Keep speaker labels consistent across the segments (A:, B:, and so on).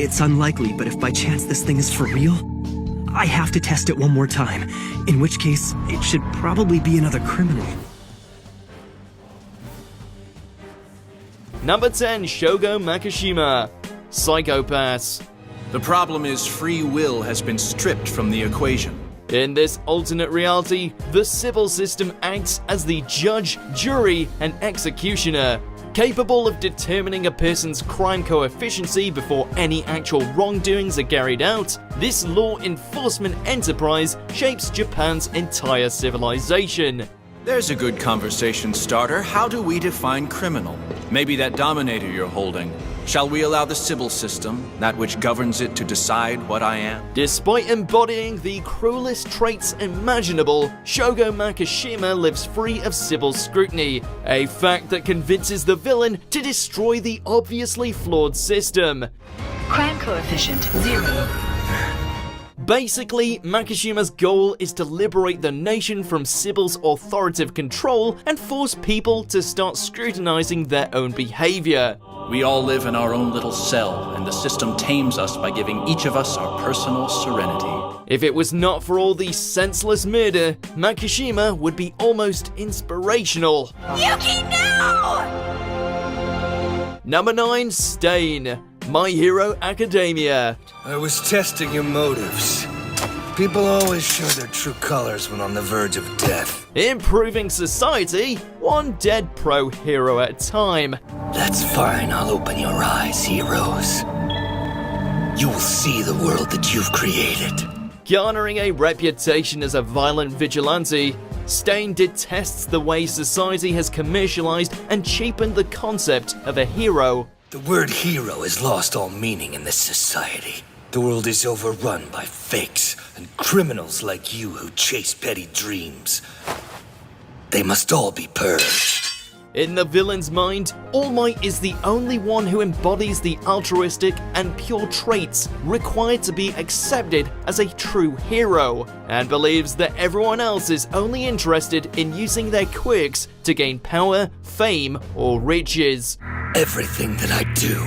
A: It's unlikely, but if by chance this thing is for real, I have to test it one more time, in which case, it should probably be another criminal.
B: Number 10, Shogo Makishima, Psychopaths.
C: The problem is free will has been stripped from the equation.
B: In this alternate reality, the civil system acts as the judge, jury, and executioner. Capable of determining a person's crime coefficiency before any actual wrongdoings are carried out, this law enforcement enterprise shapes Japan's entire civilization.
C: There's a good conversation starter. How do we define criminal? Maybe that dominator you're holding. Shall we allow the civil system, that which governs it, to decide what I am?
B: Despite embodying the cruelest traits imaginable, Shogo Makishima lives free of civil scrutiny, a fact that convinces the villain to destroy the obviously flawed system.
D: Crime coefficient 0.
B: Basically, Makishima's goal is to liberate the nation from civil's authoritative control and force people to start scrutinizing their own behavior.
C: We all live in our own little cell, and the system tames us by giving each of us our personal serenity.
B: If it was not for all the senseless murder, Makishima would be almost inspirational.
D: Yuki, no!
B: Number 9, Stain, My Hero Academia.
E: I was testing your motives. People always show their true colors when on the verge of death.
B: Improving society, one dead pro-hero at a time.
E: That's fine, I'll open your eyes, heroes. You will see the world that you've created.
B: Garnering a reputation as a violent vigilante, Stain detests the way society has commercialized and cheapened the concept of a hero.
E: The word hero has lost all meaning in this society. The world is overrun by fakes and criminals like you who chase petty dreams. They must all be purged.
B: In the villain's mind, All Might is the only one who embodies the altruistic and pure traits required to be accepted as a true hero, and believes that everyone else is only interested in using their quirks to gain power, fame, or riches.
E: Everything that I do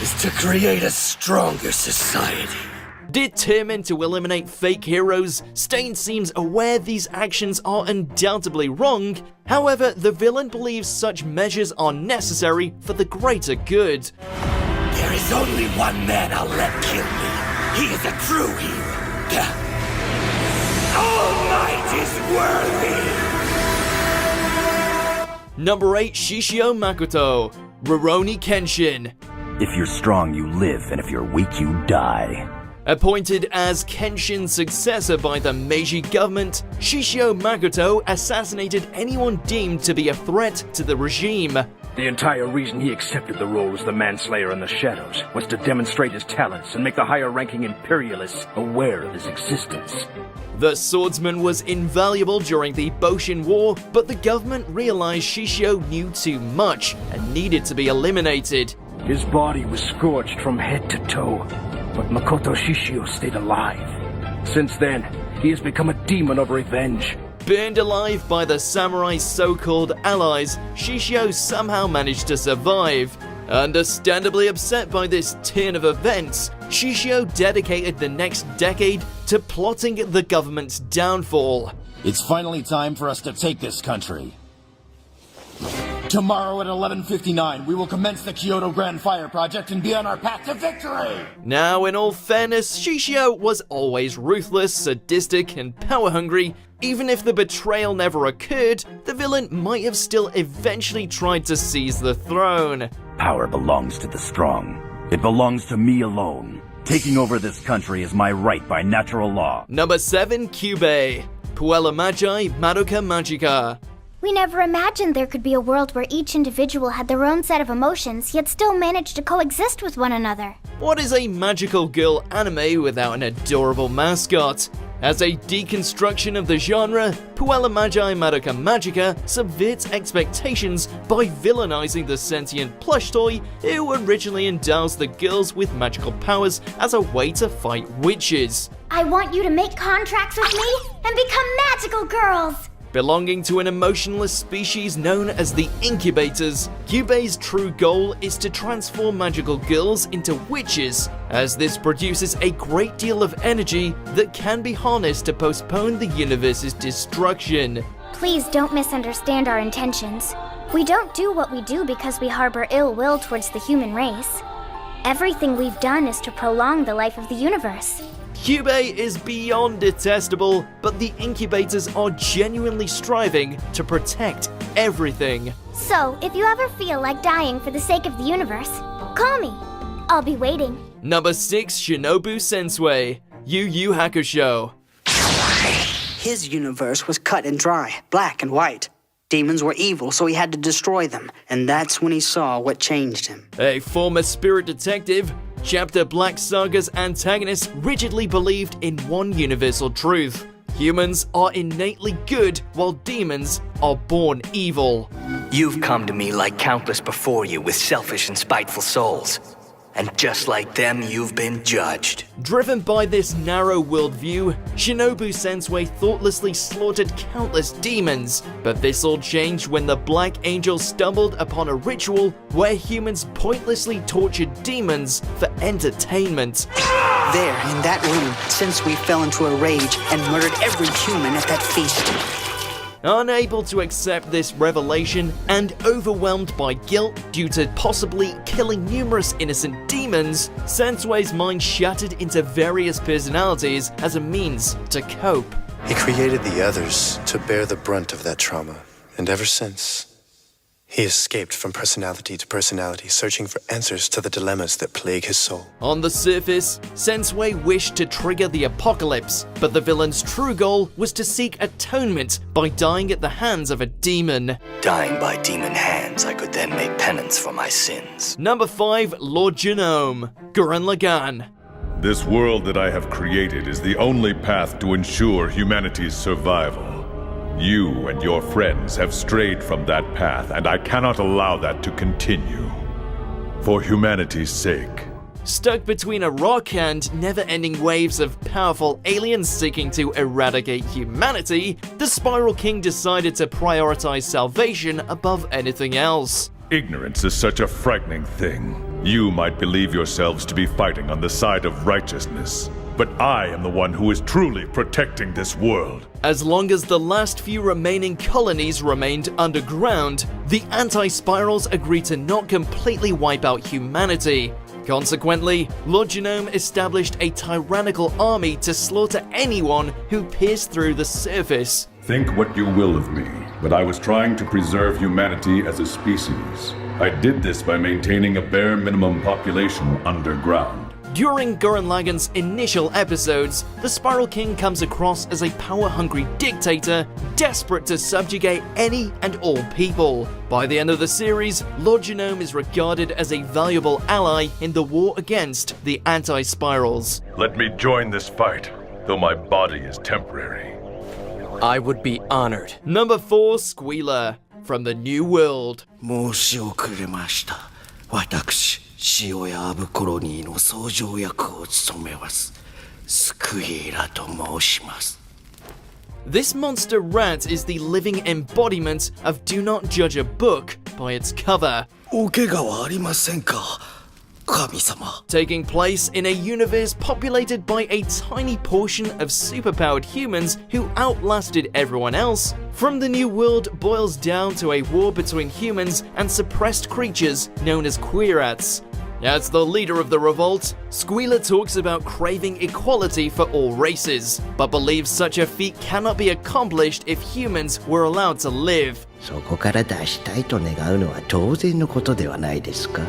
E: is to create a stronger society.
B: Determined to eliminate fake heroes, Stain seems aware these actions are undoubtedly wrong. However, the villain believes such measures are necessary for the greater good.
E: There is only one man I'll let kill me. He is a true hero. All Might is worthy.
B: Number 8, Shishio Makoto, Rurouni Kenshin.
F: If you're strong, you live, and if you're weak, you die.
B: Appointed as Kenshin's successor by the Meiji government, Shishio Makoto assassinated anyone deemed to be a threat to the regime.
G: The entire reason he accepted the role as the manslayer in the shadows was to demonstrate his talents and make the higher-ranking imperialists aware of his existence.
B: The swordsman was invaluable during the Boshin War, but the government realized Shishio knew too much and needed to be eliminated.
G: His body was scorched from head to toe, but Makoto Shishio stayed alive. Since then, he has become a demon of revenge.
B: Burned alive by the samurai's so-called allies, Shishio somehow managed to survive. Understandably upset by this turn of events, Shishio dedicated the next decade to plotting the government's downfall.
F: It's finally time for us to take this country. Tomorrow at 11:59, we will commence the Kyoto Grand Fire Project and be on our path to victory!
B: Now, in all fairness, Shishio was always ruthless, sadistic, and power-hungry. Even if the betrayal never occurred, the villain might have still eventually tried to seize the throne.
F: Power belongs to the strong. It belongs to me alone. Taking over this country is my right by natural law.
B: Number 7, Kyubey, Puella Magi Madoka Magica.
H: We never imagined there could be a world where each individual had their own set of emotions, yet still managed to coexist with one another.
B: What is a magical girl anime without an adorable mascot? As a deconstruction of the genre, Puella Magi Madoka Magica subverts expectations by villainizing the sentient plush toy who originally endows the girls with magical powers as a way to fight witches.
H: I want you to make contracts with me and become magical girls!
B: Belonging to an emotionless species known as the Incubators, Kyubei's true goal is to transform magical girls into witches, as this produces a great deal of energy that can be harnessed to postpone the universe's destruction.
H: Please don't misunderstand our intentions. We don't do what we do because we harbor ill will towards the human race. Everything we've done is to prolong the life of the universe.
B: Kyubei is beyond detestable, but the Incubators are genuinely striving to protect everything.
H: So, if you ever feel like dying for the sake of the universe, call me. I'll be waiting.
B: Number 6, Shinobu Sensei, Yu Hakusho.
I: His universe was cut and dry, black and white. Demons were evil, so he had to destroy them, and that's when he saw what changed him.
B: A former spirit detective, Chapter Black Saga's antagonist rigidly believed in one universal truth. Humans are innately good, while demons are born evil.
E: You've come to me like countless before you with selfish and spiteful souls. And just like them, you've been judged.
B: Driven by this narrow worldview, Shinobu Sensei thoughtlessly slaughtered countless demons. But this all changed when the Black Angel stumbled upon a ritual where humans pointlessly tortured demons for entertainment.
I: There, in that room, Sensui fell into a rage and murdered every human at that feast.
B: Unable to accept this revelation and overwhelmed by guilt due to possibly killing numerous innocent demons, Sensui's mind shattered into various personalities as a means to cope.
J: He created the others to bear the brunt of that trauma, and ever since, he escaped from personality to personality, searching for answers to the dilemmas that plague his soul.
B: On the surface, Sensui wished to trigger the apocalypse, but the villain's true goal was to seek atonement by dying at the hands of a demon.
E: Dying by demon hands, I could then make penance for my sins.
B: Number 5, Lord Janome, Gurren Lagann.
K: This world that I have created is the only path to ensure humanity's survival. You and your friends have strayed from that path, and I cannot allow that to continue. For humanity's sake.
B: Stuck between a rock and never-ending waves of powerful aliens seeking to eradicate humanity, the Spiral King decided to prioritize salvation above anything else.
K: Ignorance is such a frightening thing. You might believe yourselves to be fighting on the side of righteousness, but I am the one who is truly protecting this world.
B: As long as the last few remaining colonies remained underground, the anti-spirals agreed to not completely wipe out humanity. Consequently, Lord Janome established a tyrannical army to slaughter anyone who pierced through the surface.
K: Think what you will of me, but I was trying to preserve humanity as a species. I did this by maintaining a bare minimum population underground.
B: During Gurren Lagann's initial episodes, the Spiral King comes across as a power-hungry dictator, desperate to subjugate any and all people. By the end of the series, Lord Janome is regarded as a valuable ally in the war against the anti-spirals.
K: Let me join this fight, though my body is temporary.
L: I would be honored.
B: Number 4, Squealer, from the New World.
E: 申し遅れました。私、塩やアブコロニーの総称役を務めます。スクイーラと申します。
B: This monster rat is the living embodiment of Do Not Judge a Book by its cover.
E: お怪我はありませんか?
B: Taking place in a universe populated by a tiny portion of superpowered humans who outlasted everyone else, From the New World boils down to a war between humans and suppressed creatures known as queerats. As the leader of the revolt, Squealer talks about craving equality for all races, but believes such a feat cannot be accomplished if humans were allowed to live.
M: そこから脱したいと願うのは当然のことではないですか?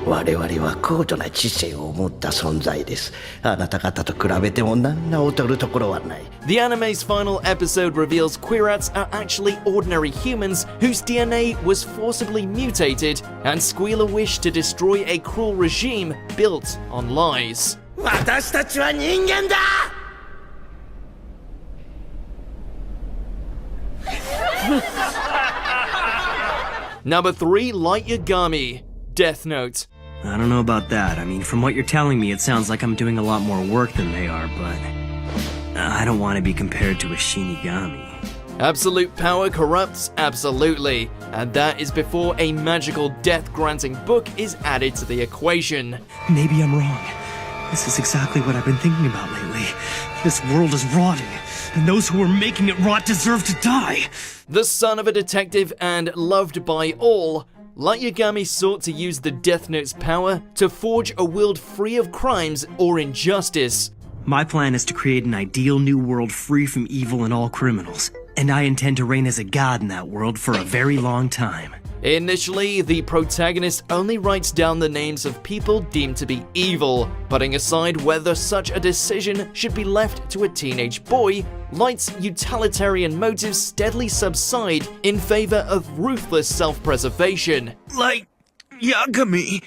M: 我々は高度な知性を持った存在です。あなた方と比べても何ら劣るところはない。
B: The anime's final episode reveals queerats are actually ordinary humans whose DNA was forcibly mutated, and Squealer wished to destroy a cruel regime built on lies.
E: 私たちは人間だ!
B: Number 3, Light Yagami, Death Note.
A: I don't know about that. I mean, from what you're telling me, it sounds like I'm doing a lot more work than they are, but I don't want to be compared to a Shinigami.
B: Absolute power corrupts absolutely, and that is before a magical death-granting book is added to the equation.
A: Maybe I'm wrong. This is exactly what I've been thinking about lately. This world is rotting, and those who are making it rot deserve to die.
B: The son of a detective and loved by all, Light Yagami sought to use the Death Note's power to forge a world free of crimes or injustice.
A: My plan is to create an ideal new world free from evil and all criminals, and I intend to reign as a god in that world for a very long time.
B: Initially, the protagonist only writes down the names of people deemed to be evil, putting aside whether such a decision should be left to a teenage boy. Light's utilitarian motives steadily subside in favor of ruthless self-preservation.
N: Light Yagami.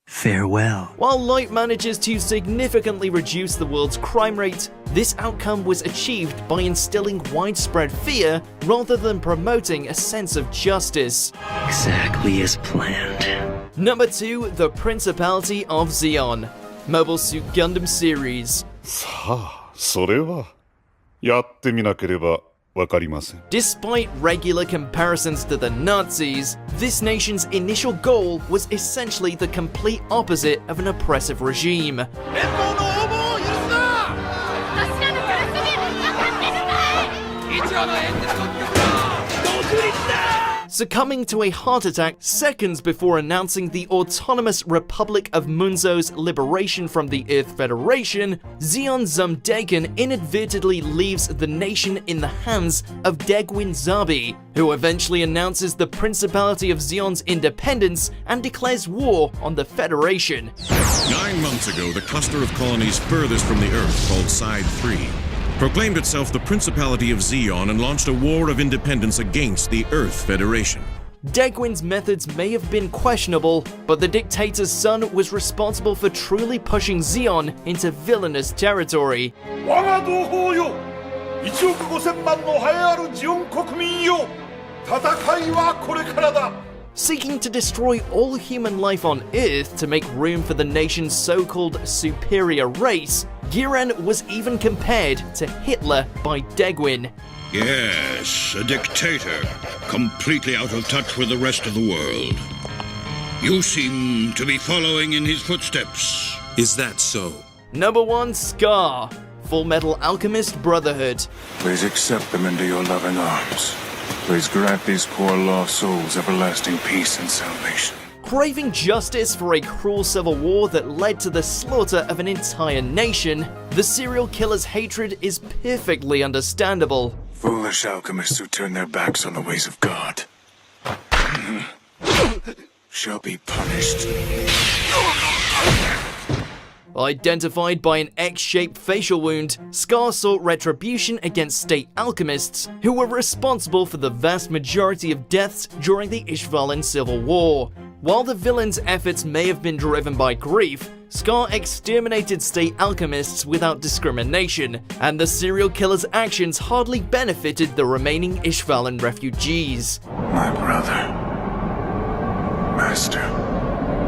A: Farewell.
B: While Light manages to significantly reduce the world's crime rate, this outcome was achieved by instilling widespread fear rather than promoting a sense of justice.
A: Exactly as planned.
B: Number 2, the Principality of Zeon. Mobile Suit Gundam series.
K: さあ、それはやってみなければわかりません。
B: Despite regular comparisons to the Nazis, this nation's initial goal was essentially the complete opposite of an oppressive regime. Succumbing to a heart attack seconds before announcing the autonomous Republic of Munzo's liberation from the Earth Federation, Zeon Zumdaken inadvertently leaves the nation in the hands of Degwin Zabi, who eventually announces the Principality of Zeon's independence and declares war on the Federation.
O: 9 months ago, the cluster of colonies furthest from the Earth, called Side 3, proclaimed itself the Principality of Zeon and launched a war of independence against the Earth Federation.
B: Degwin's methods may have been questionable, but the dictator's son was responsible for truly pushing Zeon into villainous territory. Seeking to destroy all human life on Earth to make room for the nation's so-called superior race, Gurren was even compared to Hitler by Degwin.
P: Yes, a dictator, completely out of touch with the rest of the world. You seem to be following in his footsteps.
O: Is that so?
B: Number 1, Scar. Fullmetal Alchemist Brotherhood.
Q: Please accept them into your loving arms. Please grant these poor lost souls everlasting peace and salvation.
B: Craving justice for a cruel civil war that led to the slaughter of an entire nation, the serial killer's hatred is perfectly understandable.
Q: Foolish alchemists who turn their backs on the ways of God shall be punished.
B: Identified by an X-shaped facial wound, Scar sought retribution against state alchemists who were responsible for the vast majority of deaths during the Ishvalan Civil War. While the villain's efforts may have been driven by grief, Scar exterminated state alchemists without discrimination, and the serial killer's actions hardly benefited the remaining Ishvalan refugees.
Q: My brother, master,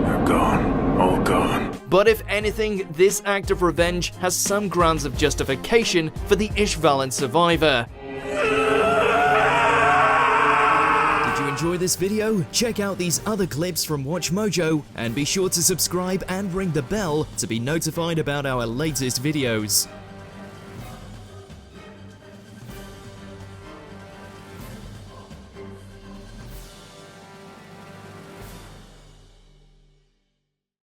Q: they're gone, all gone.
B: But if anything, this act of revenge has some grounds of justification for the Ishvalan survivor. Did you enjoy this video? Check out these other clips from WatchMojo, and be sure to subscribe and ring the bell to be notified about our latest videos.